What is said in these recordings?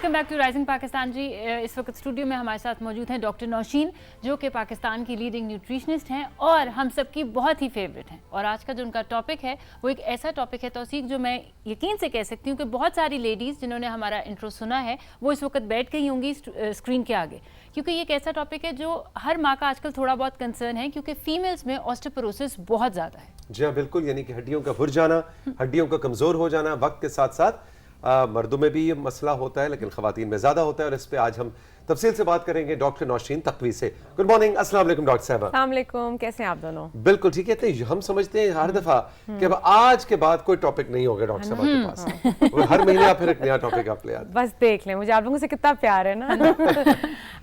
Welcome back to rising Pakistan ji. इस वक्त studio में हमारे साथ मौजूद हैं डॉक्टर नौशीन, जो कि पाकिस्तान की लीडिंग न्यूट्रिशनिस्ट हैं और हम सबकी बहुत ही फेवरेट हैं। और आज का जो उनका टॉपिक है वो एक ऐसा टॉपिक है तौसीक, जो मैं यकीन से कह सकती हूँ कि बहुत सारी लेडीज़ जिन्होंने हमारा इंट्रो सुना है वो इस वक्त बैठ गई होंगी स्क्रीन के आगे, क्योंकि ये एक ऐसा टॉपिक है जो हर माँ का आजकल थोड़ा बहुत कंसर्न है, क्योंकि फीमेल्स में ऑस्टियोपोरोसिस बहुत ज़्यादा है। जी हाँ, बिल्कुल, यानी कि हड्डियों का भुर जाना, हड्डियों का कमज़ोर हो जाना, वक्त के साथ साथ मर्दों में भी ये मसला होता है, लेकिन ख़वातीन में ज़्यादा होता है। और इस पे आज हम तफसील से बात करेंगे डॉक्टर नौशीन तकवी से। गुड मॉर्निंग, अस्सलाम वालेकुम डॉक्टर साहब। अस्सलाम वालेकुम, कैसे हैं आप दोनों? बिल्कुल ठीक है। तो हम समझते हैं हर दफ़ा कि अब आज के बाद कोई टॉपिक नहीं होगा डॉक्टर साहब के पास, और हर महीने आप फिर एक नया टॉपिक आप ले आते हैं। बस देख लें, मुझे आप लोगों से कितना प्यार है ना।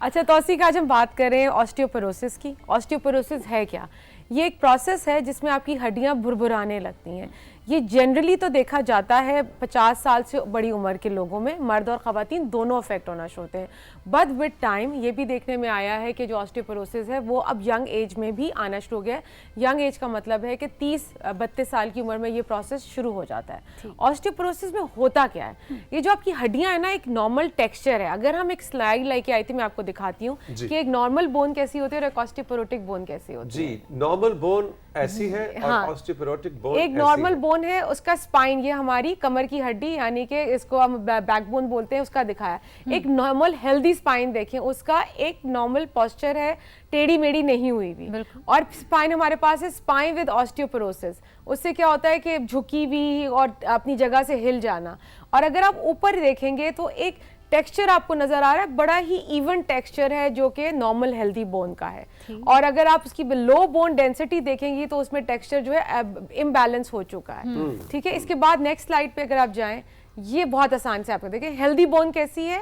अच्छा तौसीक, आज हम बात करें ऑस्टियोपोरोसिस की। ऑस्टियोपोरोसिस है क्या? ये एक प्रोसेस है जिसमें आपकी हड्डियां भुरभुराने लगती हैं। ये जनरली तो देखा जाता है 50 साल से बड़ी उम्र के लोगों में, मर्द और ख़वातीन दोनों अफेक्ट होना शुरू होते हैं। बट विद टाइम ये भी देखने में आया है कि जो ऑस्टियोपोरोसिस है वो अब यंग एज में भी आना शुरू हो गया है। यंग एज का मतलब है कि 30-32 साल की उम्र में ये प्रोसेस शुरू हो जाता है। ऑस्टियोपोरोसिस में होता क्या है? ये जो आपकी हड्डियां है ना, एक नॉर्मल टेक्सचर है। अगर हम एक स्लाइड लेके आई थी, मैं आपको दिखाती हूँ कि एक नॉर्मल बोन कैसी होती है और एक ऑस्टियोपोरोटिक बोन कैसी होती है। जी, नॉर्मल बोन ऐसी है और ऑस्टियोपोरोटिक बोन एक नॉर्मल बोन है, उसका स्पाइन, ये हमारी कमर की हड्डी यानी कि इसको हम बैकबोन बोलते हैं, उसका दिखाया। एक नॉर्मल हेल्दी स्पाइन देखें, उसका एक नॉर्मल पोस्चर है, टेढ़ी मेढ़ी नहीं हुई हुई। और स्पाइन हमारे पास है स्पाइन विद ऑस्टियोपोरोसिस। उससे क्या होता है कि झुकी हुई और अपनी जगह से हिल जाना। और अगर आप ऊपर देखेंगे तो एक टेक्सचर आपको नजर आ रहा है, बड़ा ही इवन टेक्सचर है जो कि नॉर्मल हेल्दी बोन का है। और अगर आप उसकी लो बोन डेंसिटी देखेंगी तो उसमें टेक्सचर जो है इम्बैलेंस हो चुका है। ठीक है, इसके बाद नेक्स्ट स्लाइड पे अगर आप जाएं, ये बहुत आसान से आपको देखें हेल्दी बोन कैसी है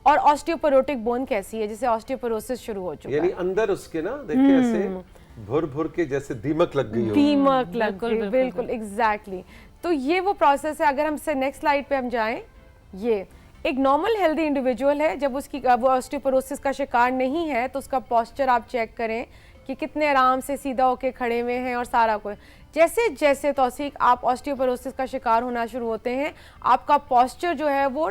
और ऑस्टियोपोरोटिक बोन कैसी है, जिसे ऑस्टियोपोरोसिस शुरू हो चुका है। यानी अंदर उसके ना देखिए ऐसे भुर भुर के जैसे दीमक लग गई हो। दीमक लग गई, बिल्कुल एग्जैक्टली। तो ये वो प्रोसेस है। अगर हम से नेक्स्ट स्लाइड पे हम जाएं, ये एक नॉर्मल हेल्दी इंडिविजुअल है, जब उसकी वो ऑस्टियोपोरोसिस का शिकार नहीं है तो उसका पोस्चर आप चेक करें कि कितने आराम से सीधा होके खड़े हुए हैं और सारा कुछ। जैसे जैसे तौसीक आप ऑस्टियोपोरोसिस का शिकार होना शुरू होते हैं, आपका पोस्चर जो है वो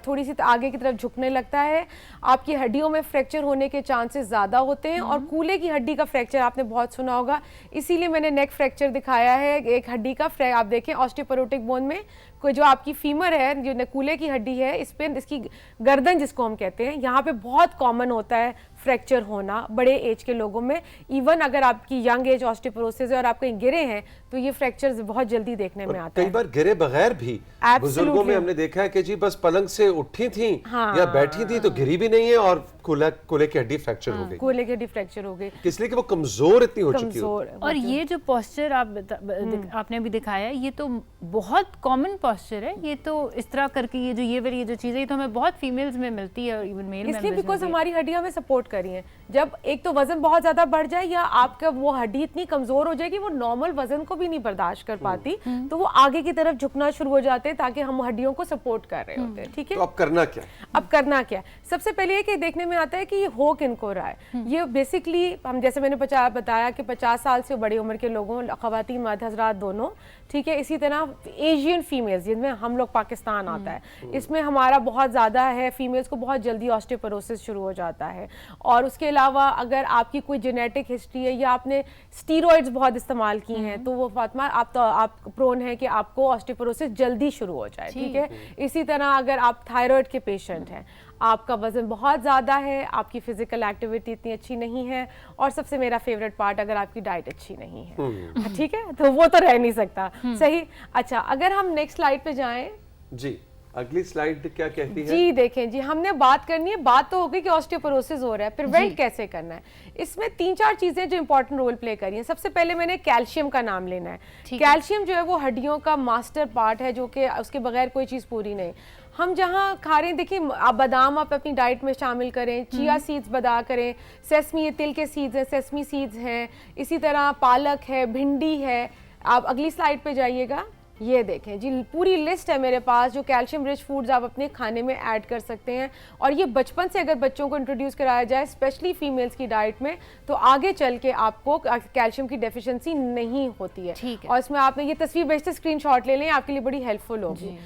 थोड़ी सी आगे की तरफ झुकने लगता है, आपकी हड्डियों में फ्रैक्चर होने के चांसेस ज़्यादा होते हैं। और कूल्हे की हड्डी का फ्रैक्चर आपने बहुत सुना होगा, इसीलिए मैंने नेक फ्रैक्चर दिखाया है। एक हड्डी का आप देखें ऑस्टियोपोरोटिक बोन में कोई जो आपकी फीमर है, जो कूल्हे की हड्डी है, इस पे इसकी गर्दन जिसको हम कहते हैं, यहाँ पे बहुत कॉमन होता है फ्रैक्चर होना बड़े एज के लोगों में। इवन अगर आपकी यंग एज ऑस्टियोपोरोसिस है और आप कहीं गिरे हैं तो ये फ्रैक्चर्स बहुत जल्दी देखने में आता है। कई बार गिरे बगैर भी बुजुर्गों में हमने देखा है कि जी बस पलंग से उठी थी या बैठी थी तो गिरी भी नहीं है और कूल्हे की हड्डी फ्रैक्चर हो गई। कूल्हे की हड्डी फ्रैक्चर हो गई इसलिए कि वो कमजोर इतनी हो चुकी है। और ये जो पोस्चर आपने भी दिखाया है, ये तो बहुत कॉमन पोस्चर है। ये तो इस तरह करके ये जो चीज़ है, ये तो हमें बहुत फीमेल्स में मिलती है और इवन मेल में, इसलिए बिकॉज हमारी हड्डियां में सपोर्ट कर रही हैं। जब एक तो वजन बहुत ज्यादा बढ़ जाए या आपका वो हड्डी इतनी कमजोर हो जाए कि वो नॉर्मल वजन को भी नहीं बर्दाश्त कर पाती, तो वो आगे की तरफ झुकना शुरू हो जाते हैं ताकि हम हड्डियों को सपोर्ट कर रहे होते हैं। ठीक है, तो अब करना क्या? अब करना क्या? सबसे पहले ये कि देखने में आता है कि ये हो किनको रहा है। ये बेसिकली हम जैसे मैंने बताया कि 50 साल से बड़ी उम्र के लोगों, ख़वातीन मर्द हज़रात दोनों, ठीक है। इसी तरह एशियन फीमेल्स, जिनमें हम लोग पाकिस्तान आता है, इसमें हमारा बहुत ज़्यादा है। फीमेल्स को बहुत जल्दी ऑस्टियोपोरोसिस शुरू हो जाता है। और उसके अलावा अगर आपकी कोई जेनेटिक हिस्ट्री है या आपने स्टीरॉइड्स बहुत इस्तेमाल की हैं तो वो फातिमा आप प्रोन है कि आपको ऑस्टियोपोरोसिस जल्दी शुरू हो जाए। ठीक है, इसी तरह अगर आप थायराइड के पेशेंट हैं, आपका वजन बहुत ज़्यादा है, आपकी फिजिकल एक्टिविटी इतनी अच्छी नहीं है, और सबसे मेरा फेवरेट पार्ट, अगर आपकी डाइट अच्छी नहीं है, ठीक है, तो वो तो रह नहीं सकता। सही। अच्छा, अगर हम नेक्स्ट स्लाइड पे जाएं। जी, अगली स्लाइड क्या कहती है? जी देखें जी, हमने बात करनी है, बात तो हो गई कि ऑस्टियोपोरोसिस हो रहा है, प्रिवेंट कैसे करना है। इसमें 3-4 चीजें जो इंपॉर्टेंट रोल प्ले करी हैं। सबसे पहले मैंने कैल्शियम का नाम लेना है। कैल्शियम जो है वो हड्डियों का मास्टर पार्ट है, जो कि उसके बगैर कोई चीज पूरी नहीं। हम जहाँ खा रहे हैं, देखिए आप बादाम आप अपनी डाइट में शामिल करें, चिया सीड्स बदा करें, सेसमी, ये तिल के सीड्स हैं, सेसमी सीड्स हैं, इसी तरह पालक है, भिंडी है। आप अगली स्लाइड पे जाइएगा, ये देखें जी, पूरी लिस्ट है मेरे पास जो कैल्शियम रिच फूड्स आप अपने खाने में ऐड कर सकते हैं। और ये बचपन से अगर बच्चों को इंट्रोड्यूस कराया जाए, स्पेशली फीमेल्स की डाइट में, तो आगे चल के आपको कैल्शियम की डेफिशिएंसी नहीं होती है। ठीक है। और इसमें आपने ये तस्वीर भेजते स्क्रीनशॉट ले लें, आपके लिए बड़ी हेल्पफुल होगी।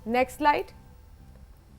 Next slide.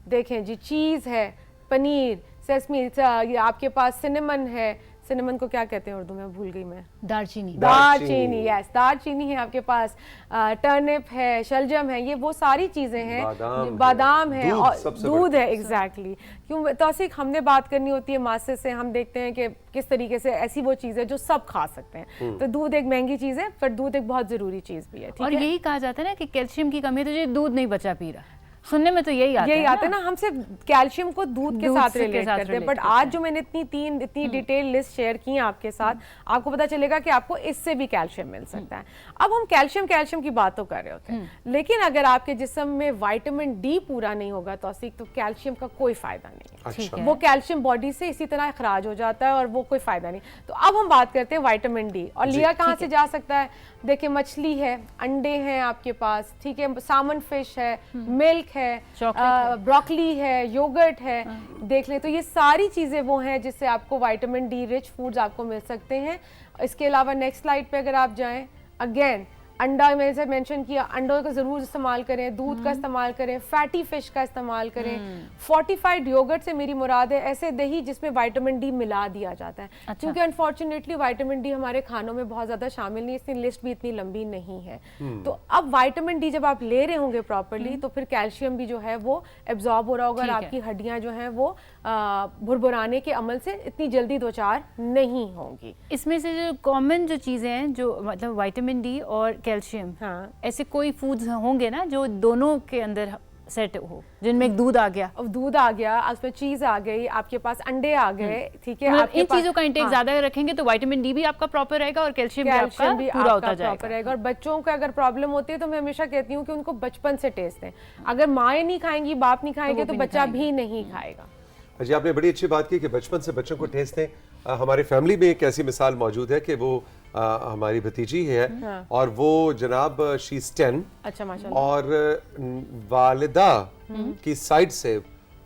देखें जी, चीज़ है, पनीर, सेसमी, ये आपके पास सिनेमन है, सिनेमन को क्या कहते हैं उर्दू में, भूल गई मैं, दालचीनी। दालचीनी, यस, दालचीनी है आपके पास, टर्निप है, शलजम है, ये वो सारी चीजें हैं, बादाम है और दूध है, एग्जैक्टली। क्यों तौसीक, हमने बात करनी होती है मासे से, हम देखते हैं कि किस तरीके से ऐसी वो चीज़ है जो सब खा सकते हैं, तो दूध एक महंगी चीज़ है पर दूध एक बहुत ज़रूरी चीज़ भी है, ठीक और है? यही कहा जाता है ना कि कैल्शियम की कमी है तो ये दूध नहीं बचा पी रहा, सुनने में तो यही आता है ना, हम सिर्फ कैल्शियम को दूध के साथ रिलेट करते हैं, बट आज जो मैंने इतनी डिटेल लिस्ट शेयर की है आपके साथ, आपको पता चलेगा कि आपको इससे भी कैल्शियम मिल सकता है। अब हम कैल्शियम की बात तो कर रहे होते हैं, लेकिन अगर आपके जिस्म में विटामिन डी पूरा नहीं होगा तौसीक, तो कैल्शियम का कोई फायदा नहीं है। अच्छा। वो कैल्शियम बॉडी से इसी तरह अखराज हो जाता है और वो कोई फायदा नहीं। तो अब हम बात करते हैं विटामिन डी, और लिया कहाँ से जा सकता है? देखिए, मछली है, अंडे हैं आपके पास, ठीक है, सामन फिश है, मिल्क है, ब्रोकली है, योगर्ट है, देख ले, तो ये सारी चीजें वो हैं जिससे आपको विटामिन डी रिच फूड्स आपको मिल सकते हैं। इसके अलावा नेक्स्ट स्लाइड पे अगर आप जाएं, अगेन अंडा मैंने से मेंशन किया, अंडों का जरूर इस्तेमाल करें, दूध का इस्तेमाल करें, फैटी फिश का इस्तेमाल करें, फोर्टिफाइड योगर्ट से मेरी मुराद है ऐसे दही जिसमें विटामिन डी मिला दिया जाता है। अच्छा। क्योंकि अनफॉर्चुनेटली विटामिन डी हमारे खानों में बहुत ज्यादा शामिल नहीं, इसकी लिस्ट भी इतनी लंबी नहीं है। तो अब विटामिन डी जब आप ले रहे होंगे प्रॉपरली, तो फिर कैल्शियम भी जो है वो एब्जॉर्ब हो रहा होगा और आपकी हड्डियां जो हैं वो भुरभुराने के अमल से इतनी जल्दी दो चार नहीं होंगी। इसमें से जो कॉमन जो चीजें हैं, जो मतलब विटामिन डी और कैल्शियम, हाँ, ऐसे कोई फूड्स होंगे ना जो दोनों के अंदर सेट हो, जिनमें एक दूध आ गया, अब दूध आ गया, उसमें चीज आ गई, आपके पास अंडे आ गए, ठीक है, मतलब आपके इन पास चीजों का इंटेक ज्यादा रखेंगे तो विटामिन डी भी आपका प्रॉपर रहेगा और कैल्शियम भी आपका कैल्शियम भी पूरा होता आपका जाएगा। प्रॉपर रहेगा। और बच्चों को अगर प्रॉब्लम होती है तो मैं हमेशा कहती हूँ कि उनको बचपन से टेस्ट दें। अगर माएँ नहीं खाएंगी, बाप नहीं खाएंगे, तो बच्चा भी नहीं खाएगा। जी, आपने बड़ी अच्छी बात की कि बचपन से बच्चों को टेस्ट दें। हमारी फैमिली में एक ऐसी मिसाल मौजूद है कि वो हमारी भतीजी है, और वो जनाब शी इज 10, अच्छा, माशाल्लाह, और वालिदा की साइड से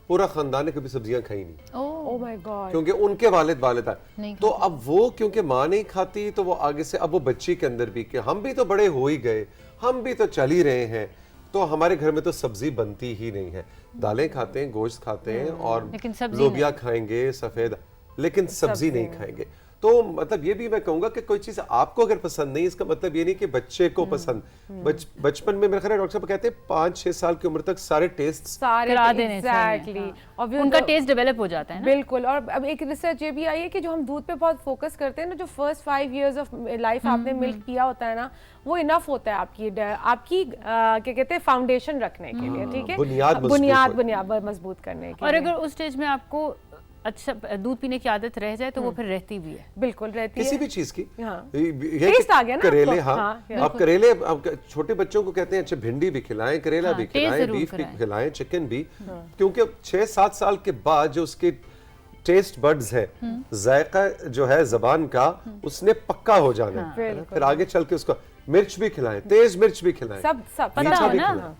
पूरा खानदान ने कभी सब्जियां खाई नहीं। ओह माय गॉड, क्योंकि उनके वालिदा तो अब वो क्योंकि माँ नहीं खाती, तो वो आगे से अब वो बच्ची के अंदर भी कि हम भी तो बड़े हो ही गए, हम भी तो चल ही रहे हैं, तो हमारे घर में तो सब्जी बनती ही नहीं है। दालें खाते हैं, गोश्त खाते हैं, और लोबिया खाएंगे सफेद, लेकिन सब्जी नहीं खाएंगे। तो मतलब ये भी मैं कहूंगा कि कोई चीज आपको अगर पसंद नहीं, इसका मतलब ये नहीं कि बच्चे को पसंद। बचपन में मेरे ख्याल है डॉक्टर साहब कहते हैं 5-6 साल की उम्र तक सारे टेस्ट करा देने एग्जैक्टली, और उनका टेस्ट डेवलप हो जाता है ना। बिल्कुल। और अब एक रिसर्च ये भी आई है कि जो हम दूध पे बहुत फोकस करते हैं ना, जो फर्स्ट 5 इयर्स ऑफ लाइफ आपने मिल्क पिया होता है ना, वो इनफ होता है आपकी क्या कहते हैं फाउंडेशन रखने के लिए, ठीक है, बुनियाद मजबूत करने के लिए। और अगर उस स्टेज में आपको अच्छा दूध पीने की आदत रह जाए तो वो फिर रहती भी है, बिल्कुल रहती किसी है, भी चीज की। हाँ। टेस्ट आ गया ना करेले, आपको? हाँ, आप करेले, आप छोटे बच्चों को कहते हैं अच्छा भिंडी भी खिलाएं, करेला भी खिलाएं, बीफ भी खिलाएं, चिकन भी, क्योंकि 6-7 साल के बाद जो उसके टेस्ट बड्स है, जायका जो है जबान का, उसने पक्का हो जाना है। फिर आगे चल के उसको मिर्च भी खिलाएं, तेज मिर्च भी खिलाएं, सब मीठा भी ना,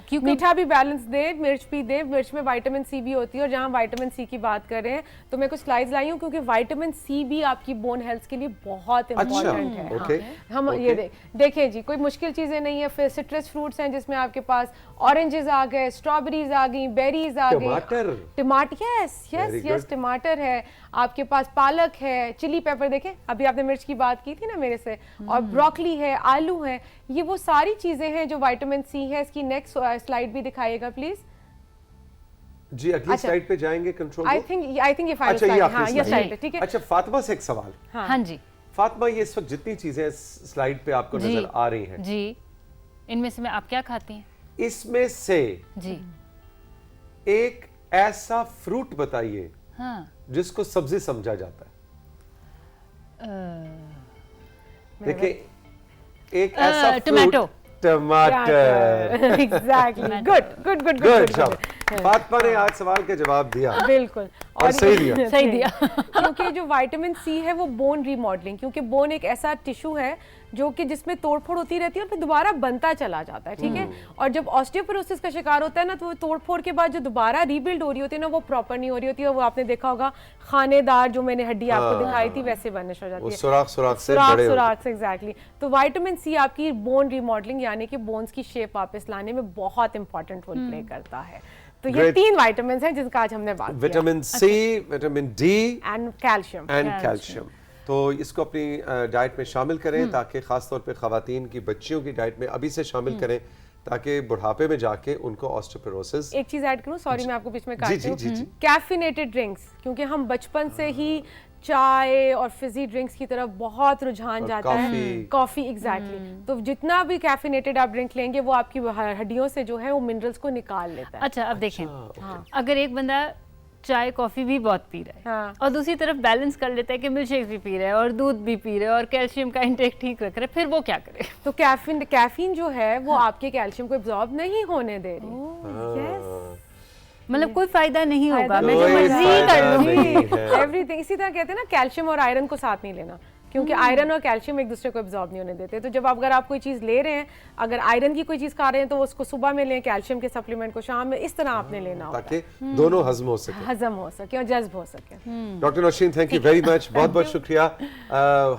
खिलाएं। मीठा भी बैलेंस दे, मिर्च भी दे, मिर्च में विटामिन सी भी होती है। और जहाँ विटामिन सी की बात कर रहे हैं तो मैं कुछ स्लाइड्स लाई हूँ, क्योंकि विटामिन सी भी आपकी बोन हेल्थ के लिए बहुत इंपॉर्टेंट है। ओके, हम ये देखिए जी, कोई मुश्किल चीजें नहीं है। फिर सिट्रस फ्रूट्स हैं जिसमें आपके पास ऑरेंजेस आ गए, स्ट्रॉबेरीज आ गई, बेरीज आ गई, टमाटर, यस टमाटर है आपके पास, पालक है, चिली पेपर, देखें अभी आपने मिर्च की बात की थी ना मेरे से, और ब्रोकली है, आलू है, ये वो सारी चीजें हैं जो विटामिन सी है। इसकी नेक्स्ट स्लाइड भी दिखाइएगा प्लीज जी, अगली स्लाइड पे जाएंगे कंट्रोल। आई थिंक ये फाइनल स्लाइड, हाँ ये स्लाइड पे, ठीक है। अच्छा, फातिमा से एक सवाल। हाँ जी फातिमा, ये इस वक्त जितनी चीजें स्लाइड पे आपको नजर आ रही हैं जी, इनमें से आप क्या खाती हैं? इसमें से जी एक ऐसा फ्रूट बताइए हाँ जिसको सब्जी समझा जाता है। देखिए, एक ऐसा टमाटो, टमाटर, एग्जैक्टली, गुड फातिमा ने आज सवाल का जवाब दिया, बिल्कुल, और सही दिया। क्योंकि जो विटामिन सी है वो बोन रीमॉडलिंग, क्योंकि बोन एक ऐसा टिश्यू है जो कि जिसमें तोड़फोड़ होती रहती है और फिर दोबारा बनता चला जाता है, ठीक है। और जब ऑस्टियोपोरोसिस का शिकार होता है ना, तो वो तोड़फोड़ के बाद जो दोबारा रीबिल्ड हो रही होती है ना, वो प्रॉपर नहीं हो रही होती है। वो आपने देखा होगा खानेदार, जो मैंने हड्डी आपको दिखाई थी, वैसे बर्निश हो जाती है, सुराख से एग्जैक्टली। तो विटामिन सी आपकी बोन रीमॉडलिंग यानी कि बोन्स की शेप वापस लाने में बहुत इंपॉर्टेंट रोल प्ले करता है। तो ये Great. 3 विटामिन हैं जिनका आज हमने बात किया। Vitamin C, vitamin D and calcium. And calcium. तो इसको अपनी डाइट में शामिल करें ताकि खास तौर पे खवातीन की बच्चियों की डाइट में अभी से शामिल करें ताकि बुढ़ापे में जाके उनको ऑस्टियोपोरोसिस। एक चीज ऐड करूं, सॉरी मैं आपको बीच में काट जी, रही जी, जी, जी। कैफिनेटेड ड्रिंक्स, क्योंकि हम बचपन से ही चाय और फिजी ड्रिंक्स की तरफ बहुत रुझान और जाता है। कॉफी। Coffee exactly. तो जितना भी कैफिनेटेड आप ड्रिंक लेंगे वो आपकी हड्डियों से जो है वो मिनरल्स को निकाल लेता है। अच्छा अब देखें, ओके। अगर एक बंदा चाय कॉफी भी बहुत पी रहा है हाँ। और दूसरी तरफ बैलेंस कर लेता है कि मिल्क शेक भी पी रहा है और दूध भी पी रहा है और कैल्शियम का इंटेक ठीक रख रहा है, फिर वो क्या करे? तो कैफीन जो है वो आपके कैल्शियम को एब्जॉर्ब नहीं होने दे रही। यस, मतलब कोई फायदा नहीं होगा, मैं जो कोई मर्जी फायदा कर लूं। नहीं है। एवरीथिंग। इसी तरह कहते हैं ना, कैल्शियम और आयरन को साथ नहीं लेना, क्योंकि आयरन और कैल्शियम एक दूसरे को एब्जॉर्ब नहीं होने देते। तो जब अगर आप कोई चीज ले रहे हैं, अगर आयरन की कोई चीज खा रहे हैं तो उसको सुबह में लें, कैल्शियम के सप्लीमेंट को शाम में, इस तरह आपने लेना होगा ताकि दोनों हजम हो सके। हजम हो सके और जज्ब हो सके। Doctor Naushin, thank you very much, बहुत बहुत शुक्रिया।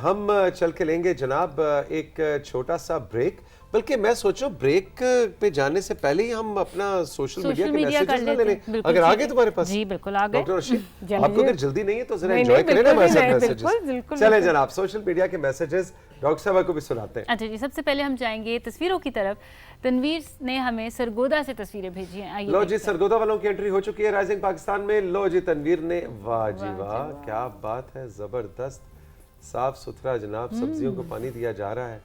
हम चल के लेंगे जनाब एक छोटा सा ब्रेक, बल्कि मैं सोचो ब्रेक पे जाने से पहले ही हम अपना सोशल मीडिया के मीडिया कर मैसेजेस ना ले लेते लें। हैं, बिल्कुल अगर ठीक आगे है। तुम्हारे पास जी बिल्कुल आ गए। डॉक्टर नौशीन, जल्दी। आपको अगर जल्दी नहीं है तो जरा नहीं, एंजॉय नहीं, करें ना बिल्कुल हमारे भी साथ नहीं, मैसेजेस। बिल्कुल, बिल्कुल, चलें बिल्कुल। जनाब, सोशल मीडिया के मैसेजेस डॉक्टर साहब को भी सुनाते हैं। अच्छा जी, सबसे पहले हम जाएंगे तस्वीरों की तरफ। तनवीर ने हमें सरगोदा से तस्वीरें भेजी हैं, आइए लो जी, देखते हैं। सरगोदा वालों की एंट्री हो चुकी है राइजिंग पाकिस्तान में। लो जी, तनवीर ने, वाह जी वाह, क्या बात है, जबरदस्त, साफ सुथरा जनाब, सब्जियों को पानी दिया जा रहा है।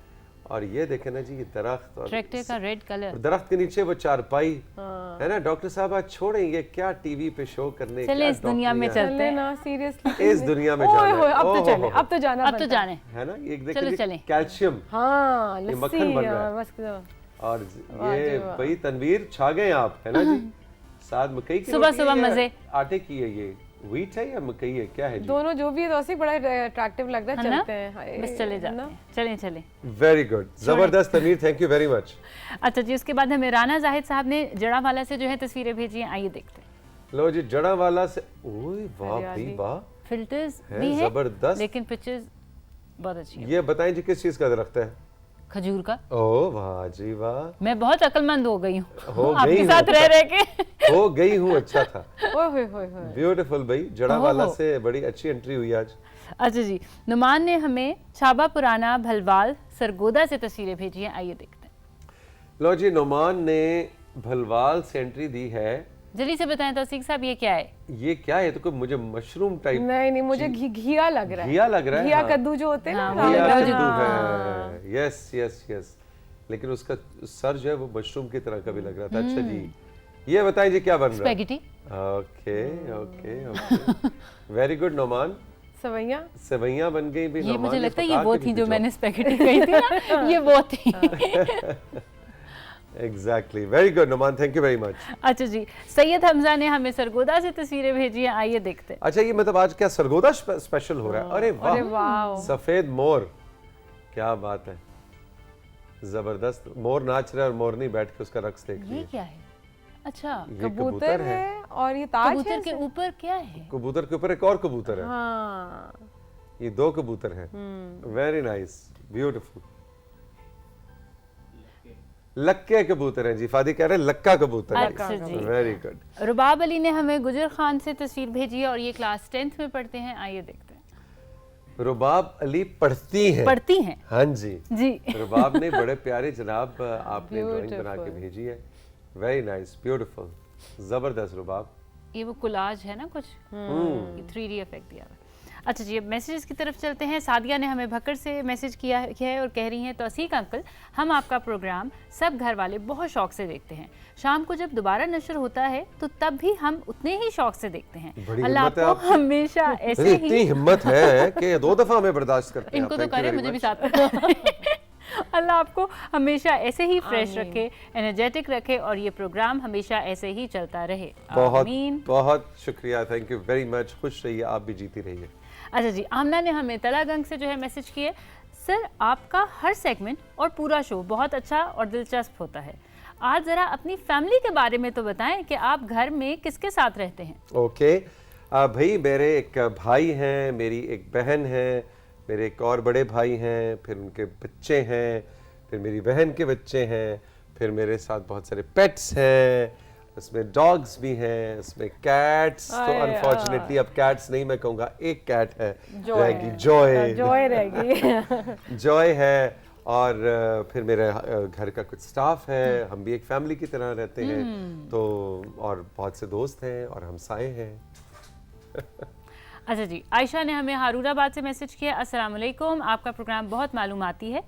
और ये देखें ना जी, ये दरख्त और ट्रैक्टर का रेड कलर। दरख्त के नीचे वो चारपाई है ना। डॉक्टर साहब आज छोड़ें ये क्या टीवी पे शो करने, चले क्या इस दुनिया में डॉक्टरियां। चलते हैं। ना सीरियसली इस दुनिया में ओए जाना होए, है। अब तो ओहो चले, हो। अब तो जाना अब तो बनता है। जाने। है ना, ये चलो देखिए चलें। कैल्शियम हाँ, ये लस्सी मक्खन बन रहा है। मस्त। और वाह ये जी वाह। भाई तनवीर छा गए आप, है ना जी। साथ मकई की सुबह रोटी है सुबह या मजे। आटे की है, ये व्हीट है या मकई है, क्या है जी? दोनों जो भी है, तो बड़ा अट्रैक्टिव लग रहा है। है ना? चलते हैं, हाय, बस चले है जाते ना? हैं, चलें चलें। वेरी गुड, जबरदस्त Tanveer, thank you very much. अच्छा जी, उसके बाद हमें राना जाहिद साहब ने जड़ावाला से जो है तस्वीरें भेजी हैं, आइए देखते हैं। लो जी, जड़ावाला से, ओए वाह भाई हरियाली। वाह, फिल्टर्स है भी है जबरदस्त। लेकिन पिक्चर्स बहुत अच्छी है। ये बताएं जी किस चीज का दरख्त है? खजूर का। ओ वाह जी वाह, मैं बहुत अक्लमंद हो गई हो हूँ गई आपके हूँ। साथ रह रह के। हो गई हूँ, अच्छा था, ओए होए होए होए। ब्यूटीफुल भाई, जड़ावाला ओहो। से बड़ी अच्छी एंट्री हुई आज। अच्छा जी, नुमान ने हमें छाबा पुराना भलवाल सरगोदा से तस्वीरें भेजी हैं, आइए देखते हैं। लो जी, नुमान ने भलवाल से एंट्री दी है। जल्दी से बताएं तौसीक साहब, ये क्या है? ये क्या है? तो कोई मुझे मशरूम टाइप नहीं नहीं, मुझे घिया लग रहा है। घिया लग रहा है। घिया हाँ। कद्दू जो होते हैं ना, हाँ, राम घिया राम। कद्दू हाँ। है, यस यस यस, लेकिन उसका सर जो है वो मशरूम की तरह का भी लग रहा था। अच्छा जी, ये बताएं जी क्या बन रहा है? Spaghetti. Okay okay okay, very good Numan. सवैया। सेवैयां बन गई भी। ये नुमान मुझे ने लगता है पका ये वो के थी भी जो भिजवा। मैंने स्पैगेटी कही थी ना, ये वो थी। Exactly, very good Numan, thank you very much. अच्छा जी, सैयद हमजा ने हमें सरगोदा से तस्वीरें भेजी हैं, आइए देखते हैं। अच्छा, ये मतलब आज क्या सरगोदा स्पेशल हो रहा है? अरे अरे वाह, वाह। सफेद मोर, क्या बात है, जबरदस्त। मोर नाच रहा है और मोरनी बैठ के उसका रक्स देख रही ये है। क्या है? अच्छा, ये कबूतर है और ये ताज है। कबूतर के ऊपर क्या है? कबूतर के ऊपर एक और कबूतर है। हाँ। ये दो कबूतर हैं। Very nice, beautiful. लक्के कबूतर हैं जी, फादी कह रहे हैं लक्का कबूतर है। अच्छा जी। Very good. रुबाब अली ने हमें गुजर खान से तस्वीर भेजी है और ये क्लास 10th में पढ़ते हैं, आइए देखते हैं। रुबाब अली पढ़ती हैं। पढ़ती हैं हाँ जी। जी। रुबाब ने बड़े प्यारे जनाब आपने ड्राइंग बना के Beautiful. भेजी है। वेरी नाइस, ब्यूटीफुल, जबरदस्त रुबाब। ये वो कोलाज है ना कुछ, ये 3D इफेक्ट दिया हुआ है। अच्छा जी, अब मैसेजेस की तरफ चलते हैं। सादिया ने हमें भक्कर से मैसेज किया है और कह रही हैं, तौसीक अंकल, हम आपका प्रोग्राम सब घर वाले बहुत शौक से देखते हैं। शाम को जब दोबारा नशर होता है तो तब भी हम उतने ही शौक से देखते हैं। बड़ी अल्लाह हिम्मत है आपको आपकी। हमेशा ऐसे अरे इतनी ही, हिम्मत है कि 2 दफा हमें बर्दाश्त करते हैं। इनको तो Thank you करे, very मुझे भी much. साथ में। अल्लाह आपको हमेशा ऐसे ही फ्रेश रखे, एनर्जेटिक रखे और ये प्रोग्राम हमेशा ऐसे ही चलता रहे। बहुत आमीन। बहुत शुक्रिया, थैंक यू वेरी मच। खुश रहिए, आप भी जीती रहिए। अच्छा जी, आमना ने हमें तलागंग से जो है मैसेज किए, सर आपका हर सेगमेंट और पूरा शो बहुत अच्छा और दिलचस्प होता है। आज ज़रा अपनी फैमिली के बारे में तो बताएं कि आप घर में किसके साथ रहते हैं? ओके, भाई मेरे एक भाई हैं, मेरी एक बहन है, मेरे एक और बड़े भाई हैं, फिर उनके बच्चे हैं, फिर मेरी बहन के बच्चे हैं, फिर मेरे साथ बहुत सारे पेट्स हैं, इसमें डॉग्स भी हैं, इसमें कैट्स, तो अनफॉर्चुनेटली अब कैट्स नहीं, मैं कहूँगा एक कैट है, रहेगी जॉय। जॉय रहेगी। जॉय है, और फिर मेरे घर का कुछ स्टाफ है, हम भी एक फैमिली की तरह रहते हैं, तो और बहुत से दोस्त हैं और हमसाए हैं। अच्छा जी, आयशा ने हमें हारूराबाद से मैसेज किया, अस्सलाम वालेकुम, आपका प्रोग्राम बहुत मालूमाती है,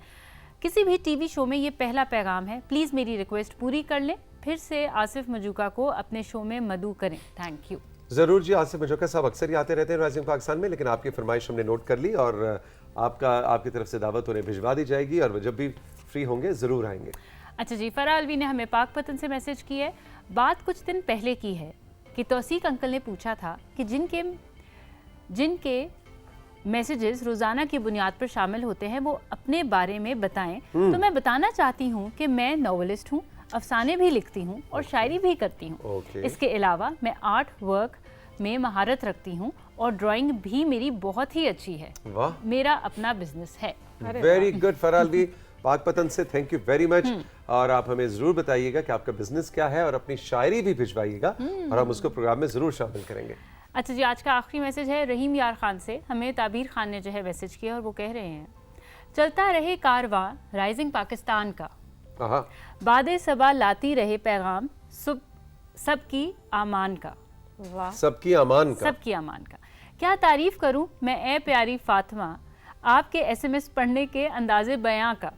किसी भी टीवी शो में ये पहला पैगाम है, प्लीज़ मेरी रिक्वेस्ट पूरी कर लें, फिर से आसिफ मजूका को अपने शो में मदऊ करें, थैंक यू। ज़रूर जी, आसिफ मजूका साहब अक्सर ही आते रहते हैं राइजिंग पाकिस्तान में, लेकिन आपकी फरमाइश हमने नोट कर ली और आपकी तरफ से दावत उन्हें भिजवा दी जाएगी और वो जब भी फ्री होंगे ज़रूर आएंगे। अच्छा जी, फरा अलवी ने हमें पाकपतन से मैसेज किया है, बात कुछ दिन पहले की है कि तौसीक अंकल ने पूछा था कि जिनके मैसेजेस रोज़ाना की बुनियाद पर शामिल होते हैं वो अपने बारे में बताएं, तो मैं बताना चाहती हूँ कि मैं नॉवेलिस्ट हूँ, अफसाने भी लिखती हूँ और शायरी भी करती हूँ। इसके अलावा मैं आर्ट वर्क में महारत रखती हूँ और ड्राइंग भी मेरी बहुत ही अच्छी है। वाह, मेरा अपना बिजनेस है। वेरी गुड फरा अलवी पाकपतन से, थैंक यू वेरी मच। और आप हमें ज़रूर बताइएगा कि आपका बिजनेस क्या है और अपनी शायरी भी भिजवाइएगा और हम उसको प्रोग्राम में ज़रूर शामिल करेंगे। अच्छा जी, आज का आखिरी मैसेज है रहीम यार खान से, हमें ताबीर खान ने जो है मैसेज किया और वो कह रहे हैं, चलता रहे कारवां राइजिंग पाकिस्तान का, बादे सबा लाती रहे पैगाम सबकी आमान का। वाह, सबकी अमान का, सबकी अमान का। क्या तारीफ करूं मैं ए प्यारी फातिमा आपके एसएमएस पढ़ने के अंदाजे बयां का,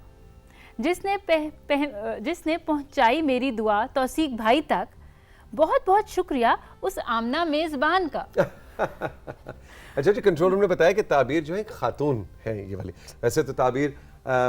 जिसने पहुंचाई मेरी दुआ तौसीक भाई तक, बहुत बहुत शुक्रिया उस आमना मेजबान का। अच्छा जी, कंट्रोल रूम ने बताया कि ताबीर जो है खातून है ये वाली, वैसे तो ताबीर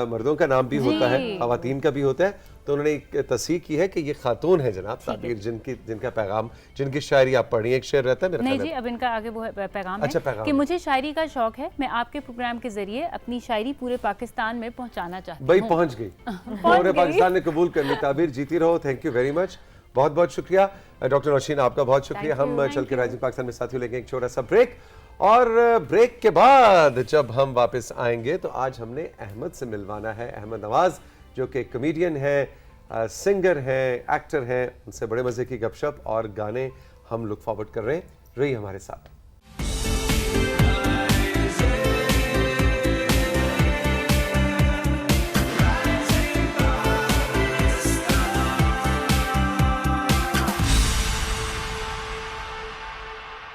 मर्दों का नाम भी होता है, खवातीन का भी होता है, तो उन्होंने एक तस्दीक की है कि ये खातून है जनाब ताबीर, जिनका पैगाम, जिनकी शायरी आप पढ़ी, एक शेर रहता है मेरा नहीं जी, अब इनका आगे वो पैगाम अच्छा, है कि मुझे शायरी का शौक है, मैं आपके प्रोग्राम के जरिए अपनी शायरी पूरे पाकिस्तान में पहुंचाना चाहती हूँ। भाई पहुंच गई, पूरे पाकिस्तान ने कबूल कर ली। ताबीर जीती रहो, थैंक यू वेरी मच, बहुत बहुत शुक्रिया। डॉक्टर नौशीन आपका बहुत शुक्रिया। हम चल के राइजिंग पाकिस्तान में साथियों लेंगे एक छोटा सा ब्रेक, और ब्रेक के बाद जब हम वापस आएंगे तो आज हमने अहमद से मिलवाना है, अहमद नवाज जो कि कॉमेडियन है, सिंगर है, एक्टर है, उनसे बड़े मज़े की गपशप और गाने हम लुक फॉरवर्ड कर रहे हैं। रहिए हमारे साथ।